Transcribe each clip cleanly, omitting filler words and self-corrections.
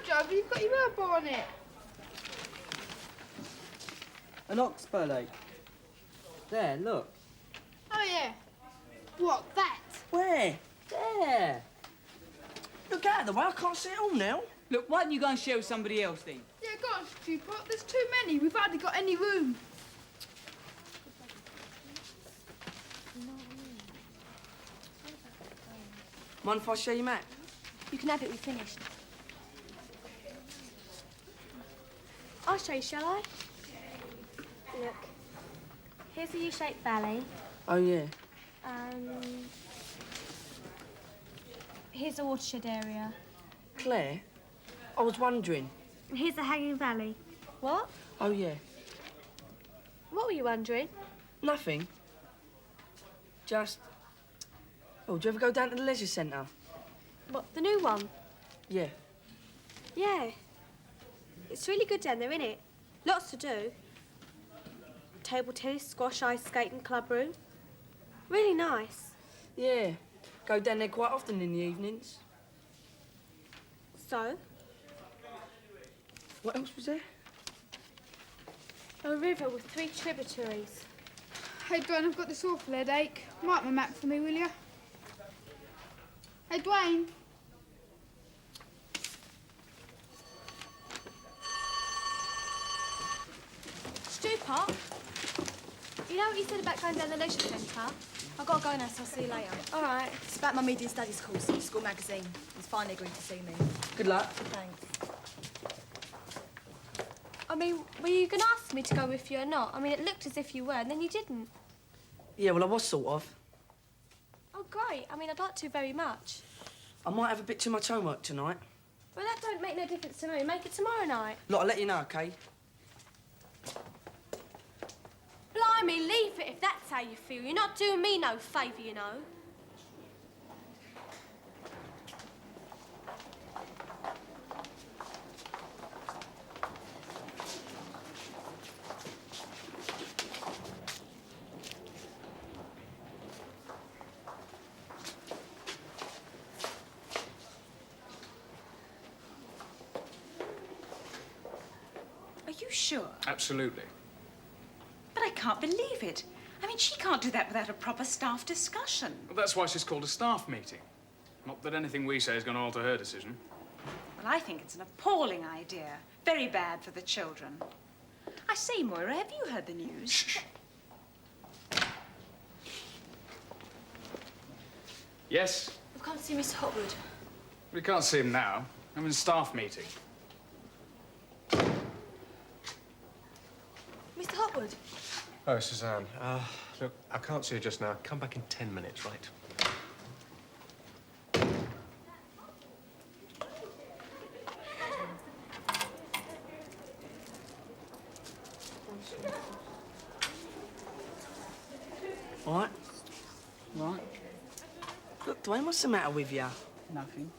screwdriver, you've got your elbow on it. An oxbow lake. There, look. Oh, yeah. What, that? Where? There. Look out of the way, I can't see it all now. Look, why don't you go and share with somebody else then? Yeah, go on, Stewpot. There's too many. We've hardly got any room. Mind if I show you map? You can have it, we finished. I'll show you, shall I? Look. Here's a U-shaped valley. Oh, yeah. Here's a watershed area. Claire, I was wondering. Here's a hanging valley. What? Oh, yeah. What were you wondering? Nothing. Just... Oh, do you ever go down to the leisure centre? What, the new one? Yeah. Yeah. It's really good down there, isn't it? Lots to do. Table tennis, squash, ice skating, club room. Really nice. Yeah. Go down there quite often in the evenings. So? What else was there? A river with 3 tributaries. Hey, Dwayne, I've got this awful headache. Mark my map for me, will you? Hey, Dwayne. Stewpot, you know what you said about going down the leisure centre? I've got to go now, so I'll see you later. All right. It's about my media studies course in school magazine. He's finally agreed to see me. Good luck. Thanks. I mean, were you going to ask me to go with you or not? I mean, it looked as if you were, and then you didn't. Yeah, well, I was sort of. Oh, great. I mean, I'd like to very much. I might have a bit too much homework tonight. Well, that don't make no difference to me. Make it tomorrow night. Look, I'll let you know, OK? Blimey, leave it if that's how you feel. You're not doing me no favour, you know. Are you sure? Absolutely. But I can't believe it. I mean, she can't do that without a proper staff discussion. Well, that's why she's called a staff meeting. Not that anything we say is going to alter her decision. Well, I think it's an appalling idea. Very bad for the children. I say, Moira, have you heard the news? Shh. Yes? I've come to see Mr. Hotwood. We can't see him now. I'm in a staff meeting. Mr. Hotwood. Oh, Suzanne. Look, I can't see you just now. Come back in 10 minutes, right? All right? Right? Look, Dwayne, what's the matter with you? Nothing.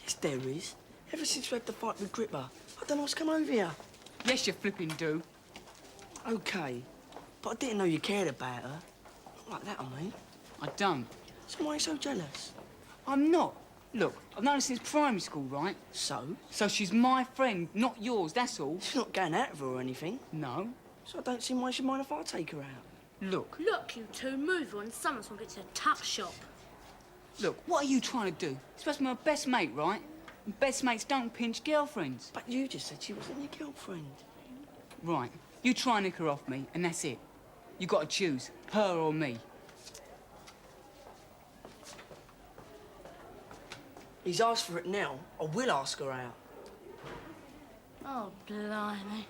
Yes, there is. Ever since we had the fight with Gripper, I don't know what's come over you. Yes, you flipping do. OK, but I didn't know you cared about her. Not like that, I mean. I don't. So why are you so jealous? I'm not. Look, I've known her since primary school, right? So? So she's my friend, not yours, that's all. You're not going out with her or anything. No. So I don't see why she'd mind if I take her out. Look. Look, you two, move on. Someone's going to get to the tuck shop. Look, what are you trying to do? You're supposed to be my best mate, right? And best mates don't pinch girlfriends. But you just said she wasn't your girlfriend. Right. You try and nick her off me, and that's it. You got to choose, her or me. He's asked for it now. I will ask her out. Oh, blimey.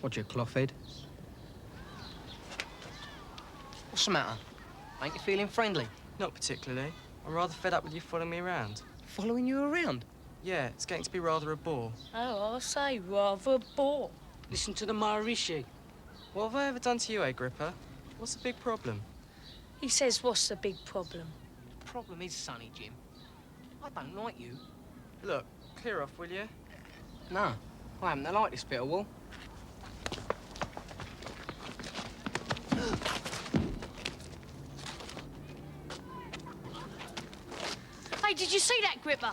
What's your cloth head? What's the matter? Ain't you feeling friendly? Not particularly. I'm rather fed up with you following me around. Following you around? Yeah, it's getting to be rather a bore. Oh, I say, rather bore. Listen to the Maharishi. What have I ever done to you, Agrippa? What's the big problem? He says, what's the big problem? The problem is, Sonny Jim, I don't like you. Look, clear off, will you? No, I haven't. I like this bit of wall. Hey, did you see that, Gripper?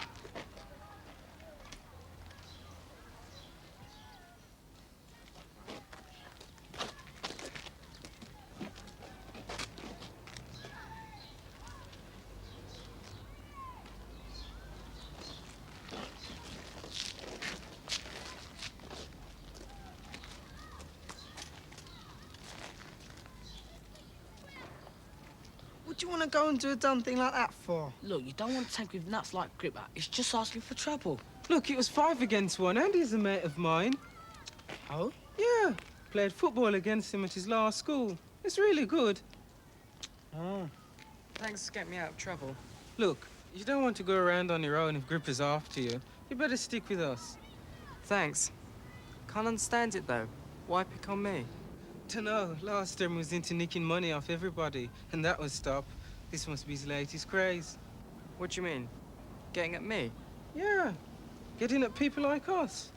What do you want to go and do a dumb thing like that for? Look, you don't want to take with nuts like Gripper. It's just asking for trouble. Look, it was 5 against 1. Andy's a mate of mine. Oh? Yeah. Played football against him at his last school. It's really good. Oh. Thanks for getting me out of trouble. Look, you don't want to go around on your own if Gripper's after you. You better stick with us. Thanks. Can't understand it, though. Why pick on me? Dunno. Last term was into nicking money off everybody, and that was stop. This must be his latest craze. What do you mean? Getting at me? Yeah. Getting at people like us.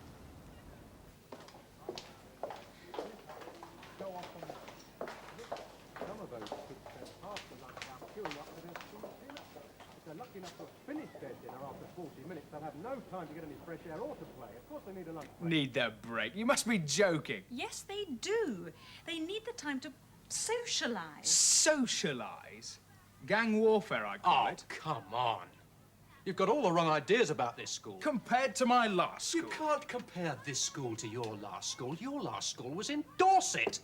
They're lucky enough to finish their dinner after 40 minutes, they'll have no time to get any fresh air or to play. Of course they need a lunch break. Need their break? You must be joking. Yes, they do. They need the time to socialise. Socialise? Gang warfare, I call it. Come on. You've got all the wrong ideas about this school. Compared to my last school. You can't compare this school to your last school. Your last school was in Dorset.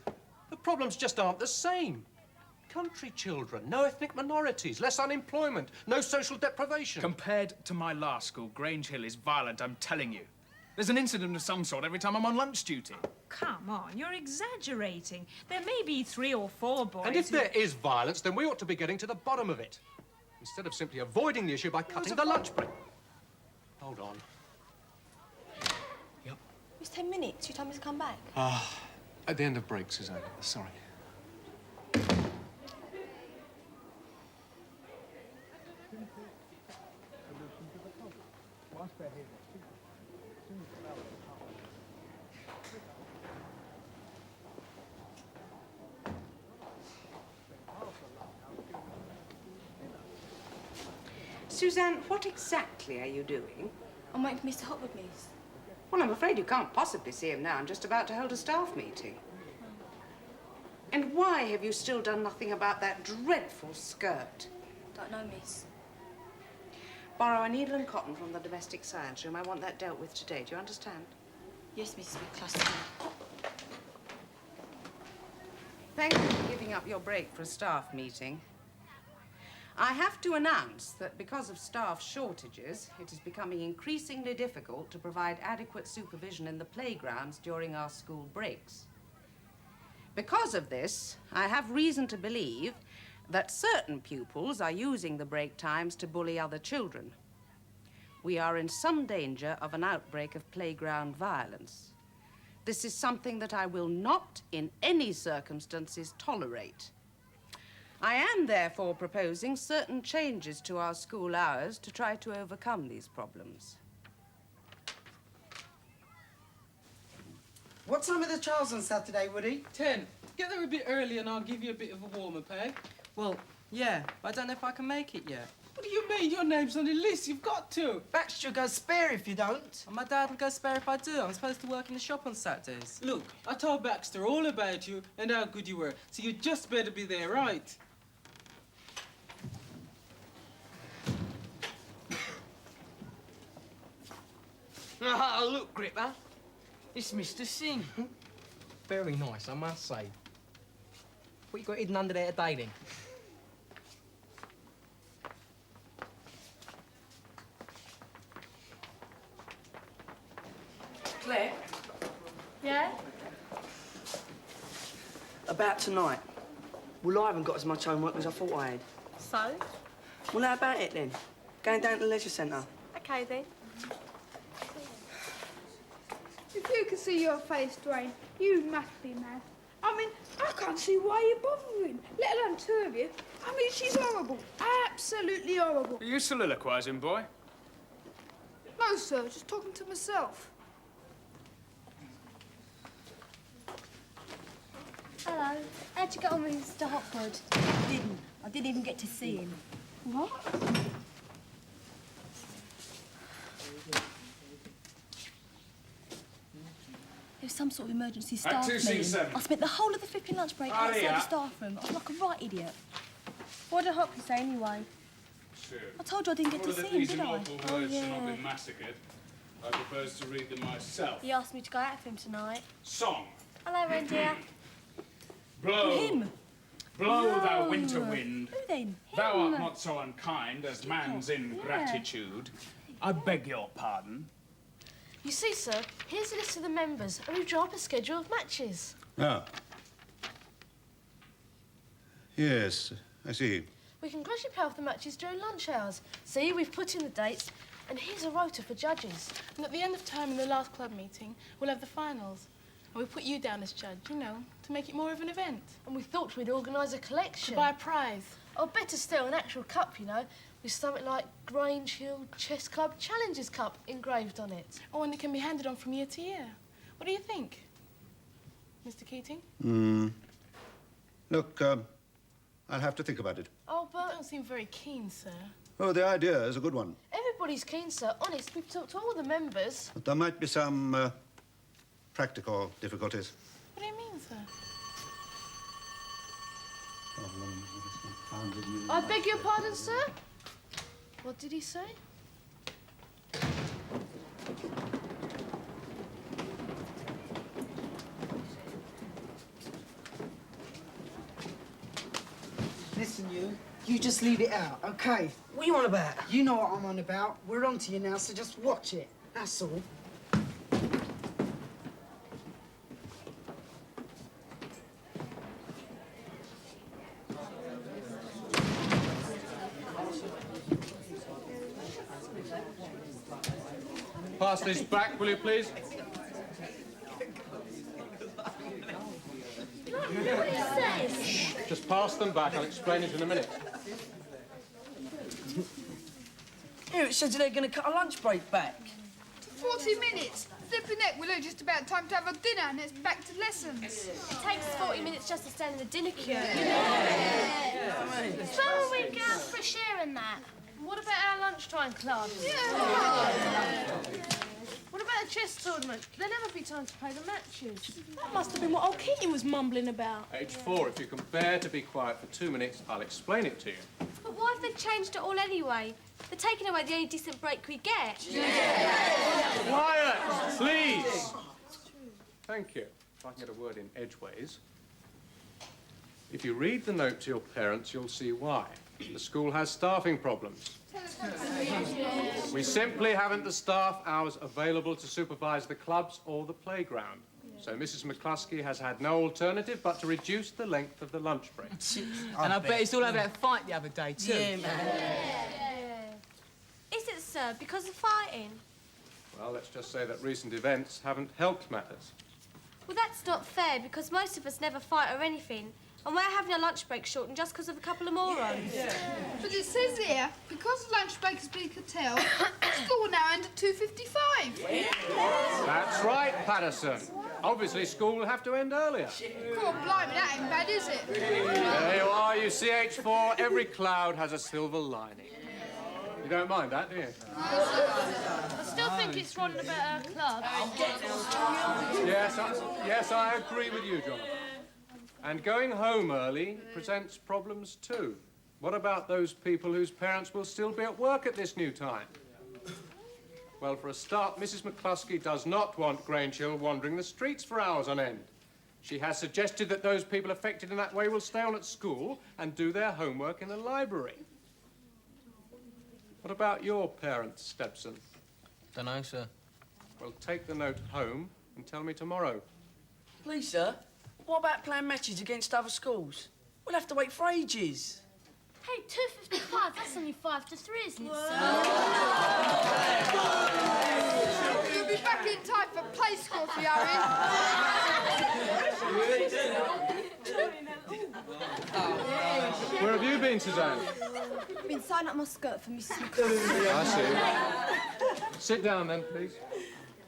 The problems just aren't the same. Country children, no ethnic minorities, less unemployment, no social deprivation. Compared to my last school, Grange Hill is violent, I'm telling you. There's an incident of some sort every time I'm on lunch duty. Come on, you're exaggerating. There may be 3 or 4 boys. And if there is violence, then we ought to be getting to the bottom of it, instead of simply avoiding the issue by cutting the lunch break. Hold on. It was 10 minutes. You told me to come back. At the end of break, Suzanne. Sorry. Suzanne, what exactly are you doing? I'm waiting for Mr. Hopwood, miss. Well, I'm afraid you can't possibly see him now. I'm just about to hold a staff meeting. And why have you still done nothing about that dreadful skirt? Don't know, miss. Borrow a needle and cotton from the domestic science room. I want that dealt with today. Do you understand? Yes, Mrs. McCluskey. Thank you for giving up your break for a staff meeting. I have to announce that because of staff shortages, it is becoming increasingly difficult to provide adequate supervision in the playgrounds during our school breaks. Because of this, I have reason to believe that certain pupils are using the break times to bully other children. We are in some danger of an outbreak of playground violence. This is something that I will not, in any circumstances, tolerate. I am therefore proposing certain changes to our school hours to try to overcome these problems. What time are the trials on Saturday, Woody? 10. Get there a bit early and I'll give you a bit of a warm-up, eh? Well, yeah, but I don't know if I can make it yet. What do you mean? Your name's on the list. You've got to. Baxter goes spare if you don't. And my dad will go spare if I do. I'm supposed to work in the shop on Saturdays. Look, I told Baxter all about you and how good you were, so you just better be there, right? Ah, look, Gripper. It's Mr. Singh. Very nice, I must say. What you got hidden under there today, then? Claire? Yeah? About tonight. Well, I haven't got as much homework as I thought I had. So? Well, how about it, then? Going down to the leisure centre. OK, then. If you could see your face, Dwayne, you must be mad. I mean, I can't see why you're bothering, let alone two of you. I mean, she's horrible. Absolutely horrible. Are you soliloquising, boy? No, sir, just talking to myself. Hello. How'd you get on with Mr. Hopwood? I didn't even get to see him. What? There was some sort of emergency At staff meeting. 2C7. I spent the whole of the flipping lunch break outside the staff room. I was like a right idiot. What did Hopwood say anyway? Sure. I told you I didn't get to see him, These did I? immortal words shall not be massacred. I propose to read them myself. He asked me to go out with him tonight. Song. Hello, reindeer. Blow. Him? Blow, No. thou winter wind. Who then? Thou Him. art not so unkind as man's ingratitude. I beg your pardon. You see, sir, here's a list of the members, and we've drawn up a schedule of matches. Ah. Yes, I see. We can gradually pay off the matches during lunch hours. See, we've put in the dates, and here's a rota for judges. And at the end of term in the last club meeting, we'll have the finals. And we put you down as judge, you know, to make it more of an event. And we thought we'd organise a collection. To buy a prize. Or better still, an actual cup, you know, with something like Grange Hill Chess Club Challengers Cup engraved on it. Oh, and it can be handed on from year to year. What do you think, Mr. Keating? Look, I'll have to think about it. Oh, You but don't seem very keen, sir. Oh, the idea is a good one. everybody's keen, sir. Honest, we've talked to all the members. But there might be some practical difficulties. What do you mean, sir? I beg your pardon, sir? What did he say? Listen, you just leave it out, okay? What are you on about? You know what I'm on about. We're on to you now, so just watch it. That's all. Pass this back, will you, please? Shh, just pass them back. I'll explain it in a minute. Here, it says they're going to cut a lunch break back. 40 minutes. Flipping heck, we're only just about time to have our dinner and it's back to lessons. It takes 40 minutes just to stand in the dinner queue. So will we get out fresh air and that? What about our lunchtime club? What about a chess tournament? There'll never be time to play the matches. That must have been what old Keating was mumbling about. H4, if you can bear to be quiet for 2 minutes, I'll explain it to you. But why have they changed it all anyway? They're taking away the only decent break we get. Quiet, please. Thank you. If I can get a word in edgeways. If you read the note to your parents, you'll see why. The school has staffing problems. We simply haven't the staff hours available to supervise the clubs or the playground. So Mrs. McCluskey has had no alternative but to reduce the length of the lunch break. And I bet it's all over that fight the other day, too. Yeah, man. Is it, sir, because of fighting? Well, let's just say that recent events haven't helped matters. Well, that's not fair, because most of us never fight or anything. And we're having a lunch break shortened just because of a couple of morons. But it says here, because lunch break has been curtailed, school will now end at 2:55. That's right, Patterson. Obviously, school will have to end earlier. God blimey, that ain't bad, is it? There you are, you see, H4, every cloud has a silver lining. You don't mind that, do you? I still think it's wrong about our club. Yes, I agree with you, Jonathan. And going home early presents problems too. What about those people whose parents will still be at work at this new time? Well, for a start, Mrs. McCluskey does not want Grange Hill wandering the streets for hours on end. She has suggested that those people affected in that way will stay on at school and do their homework in the library. What about your parents, Stepson? Dunno, sir. Well, take the note home and tell me tomorrow. Please, sir, what about playing matches against other schools? We'll have to wait for ages. Hey, 2:55, that's only 5 to 3, isn't it, sir? You'll be back in time for play score, if you hurry. Where have you been, Suzanne? I've been signing up my skirt for Mrs. McCall. I see. Sit down then, please,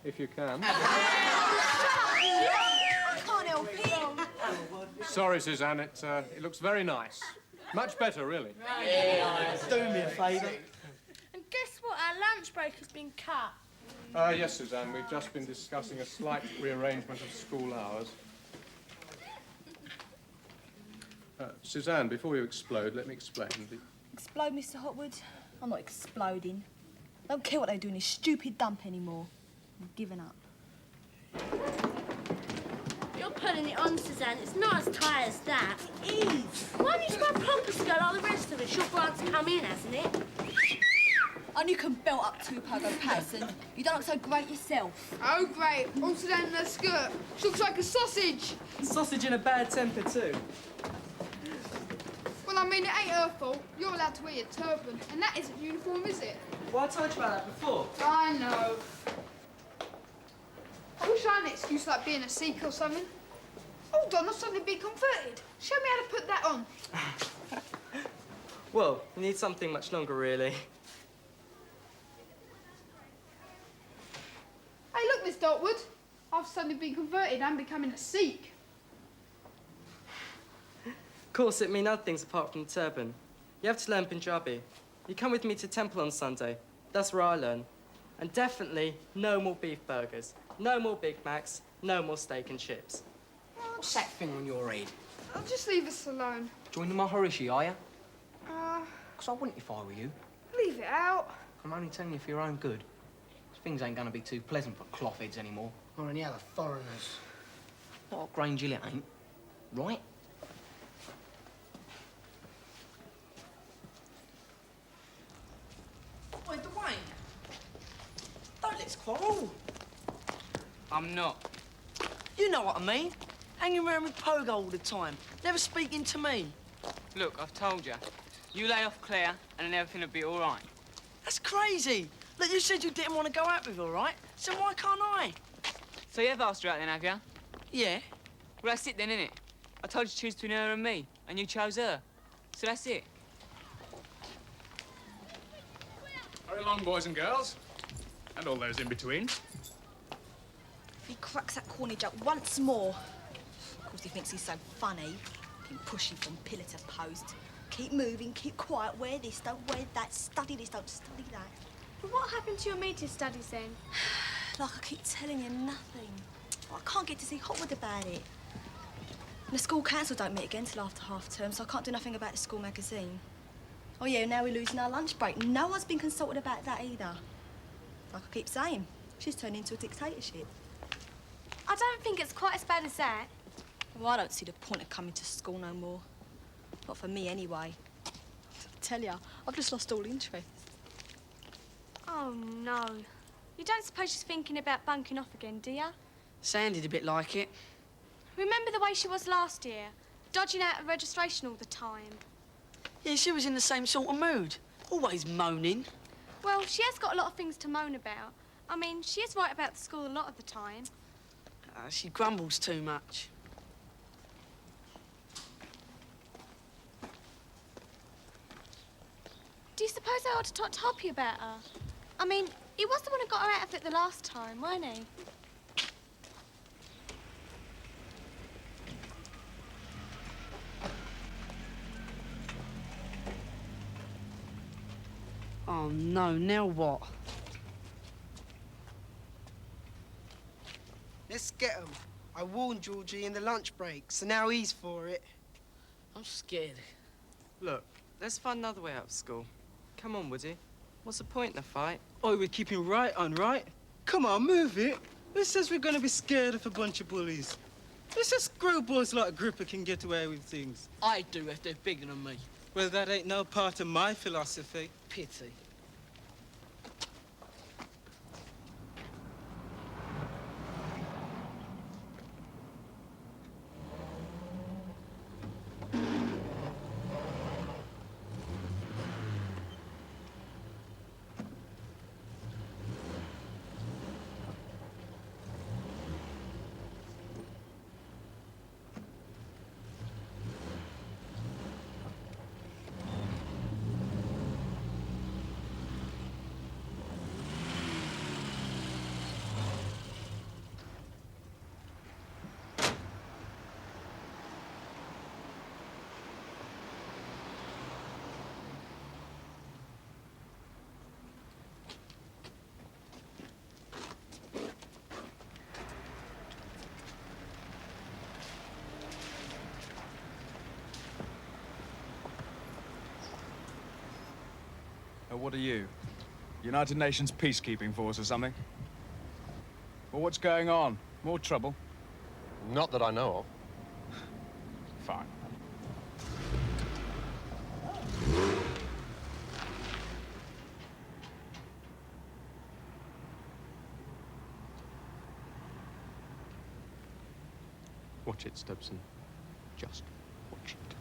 if you can. I can't help it. Sorry, Suzanne, it looks very nice. Much better, really. Do me a favour. And guess what? Our lunch break has been cut. Yes, Suzanne, we've just been discussing a slight rearrangement of school hours. Suzanne, before you explode, let me explain. Explode, Mr. Hotwood? I'm not exploding. Don't care what they do in this stupid dump anymore. I'm giving up. You're putting it on, Suzanne. It's not as tight as that. It is. Why don't you wear a proper skirt like the rest of us? Your grant's come in, hasn't it? And you can belt up two pogo pads and you don't look so great yourself. Oh, great. Also down in her skirt. She looks like a sausage. Sausage in a bad temper, too. Well, I mean, it ain't her fault. You're allowed to wear your turban, and that isn't uniform, is it? Well, I told you about that before. I know. I wish I had an excuse like being a Sikh or something. Hold on, I've suddenly been converted. Show me how to put that on. Well, you need something much longer, really. Hey, look, Miss Dotwood. I've suddenly been converted and becoming a Sikh. Of course, it means other things apart from the turban. You have to learn Punjabi. You come with me to temple on Sunday. That's where I learn. And definitely no more beef burgers, no more Big Macs, no more steak and chips. What's that thing on your head? I'll just leave us alone. Joining my Maharishi, are you? Uh, Because I wouldn't if I were you. leave it out. I'm only telling you for your own good. Things ain't gonna be too pleasant for cloth-heads anymore. Or any other foreigners. Not at Grange Hill, it ain't. Right? Oi, Dwayne. Don't let's quarrel. I'm not. You know what I mean. Hanging around with Pogo all the time. Never speaking to me. Look, I've told you. You lay off Claire, and then everything will be all right. That's crazy. Look, you said you didn't want to go out with her, all right? So why can't I? So you have asked her out then, have you? Yeah. Well, that's it then, innit? I told you to choose between her and me, and you chose her. So that's it. Hurry along, boys and girls. And all those in between. If he cracks that corny joke once more. Of course, he thinks he's so funny. Keep pushing from pillar to post. Keep moving, keep quiet, wear this, don't wear that, study this, don't study that. But what happened to your media studies then? Like I keep telling you, nothing. I can't get to see Hotwood about it. And the school council don't meet again till after half-term, so I can't do nothing about the school magazine. Oh yeah, now we're losing our lunch break. No one's been consulted about that either. Like I keep saying, she's turned into a dictatorship. I don't think it's quite as bad as that. Well, I don't see the point of coming to school no more. Not for me, anyway. I tell you, I've just lost all interest. Oh, no. You don't suppose she's thinking about bunking off again, do you? Sounded a bit like it. Remember the way she was last year? Dodging out of registration all the time. Yeah, she was in the same sort of mood. Always moaning. Well, she has got a lot of things to moan about. I mean, she is right about the school a lot of the time. She grumbles too much. Do you suppose I ought to talk to Hoppy about her? I mean, he was the one who got her out of it the last time, weren't he? Oh, no, now what? Let's get him. I warned Georgie in the lunch break, so now he's for it. I'm scared. Look, let's find another way out of school. Come on, Woody. What's the point in the fight? Oh, we're keeping right on, right? Come on, move it. Who says we're gonna be scared of a bunch of bullies? Let's just screwballs like Gripper can get away with things. I do if they're bigger than me. Well, that ain't no part of my philosophy. Pity. what are you? United Nations peacekeeping force or something? Well, what's going on? More trouble? Not that I know of. Fine. Watch it, Stubbson. Just watch it.